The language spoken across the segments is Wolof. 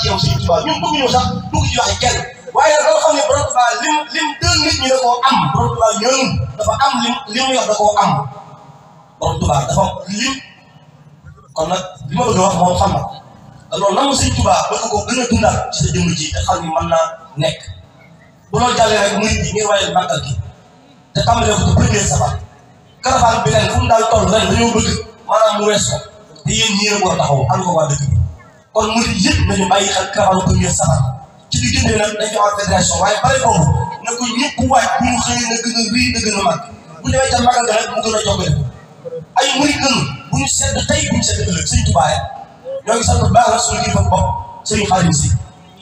ci yow Sëriñ Tuubaa ñun bëgg ñu sax dugg ci waxe kenn waaye nag xam ne borom Tuubaa lim dël nit ñi da koo am borom Tuubaa ñoom dafa am lim yor da koo am borom Tuubaa dafa lim kon nag li ma bëgg a wax moom xam na te loolu nan la Sëriñ Tuubaa bëgg ko gën a dundal ci sa jëmm ji te xam ni mën naa nekk bu loolu jàllee rek murid yi ngir wayal màggal gi te tàmbalee ko premier safar caravane bi ren fu mu daal toll ren dañoo bëgg maanaam mu wees ko te yéen ñii rek war a taxaw ànd ko waa dëkk bi kon murid yëpp nañu bàyyi xel caravane premier safar ci diggante nag dañu am fédération waaye bari boobu na ko ñëpp waaj bu ñu xëyee na gën a rii na gën a màgg bu demee ca màggal ga rek mu gën a jokkale ay murid gënu bu ñu sedd tey bu ñu sedd ëllëg Sëriñ Tuubaa ñoo ngi sant bu baax la suñu kilifa bopp Sëriñ Xaadim Si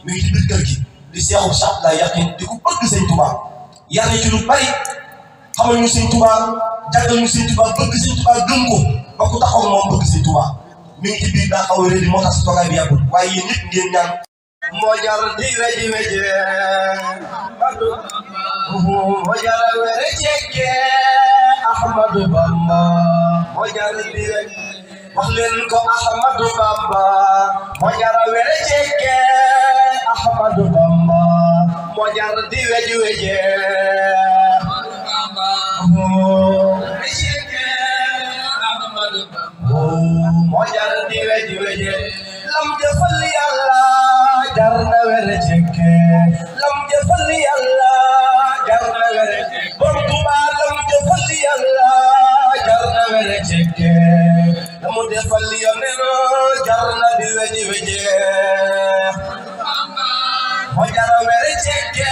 mi ngi ci biir kër gi di seexu sax la yaqin di ko bëgg Sëriñ Tuubaa yàlla ci lu bari xamal ñu Sëriñ Tuubaa jàngal ñu Sëriñ Tuubaa bëgg Sëriñ Tuubaa gëm ko ba ku taxaw moom bëgg Sëriñ Tuubaa mi ngi ci biir daa xaw a réer moo tax si toogaay bi yàggul waaye yéen ñëpp ngeen ñaan moo jar di weji weji moo jar were cekke Ahmadu Bamba moo jar di weji wax leen ko Ahmadu Bamba moo jar were cekke Ahmadu Bamba moo jar di weji weji moo jar di weji weji lam jëfal Yàlla jar na were cekke lam jëfal Yàlla jar na were cekke Borom Tuubaa lam jëfal Yàlla jar na were cekke lamu defal Yonent jar na di weji weji moo jar were cekke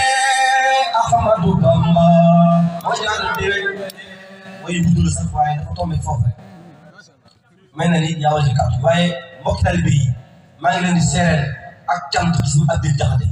Ahmadu Bamba moo jar di weji mooy budul sax waaye dafa tombé foofu rek mel na ni yaa wàllu kàddu waaye mbokk taalibe yi maa ngi leen di seereel ak cant ci suñu Abdou Diakhaté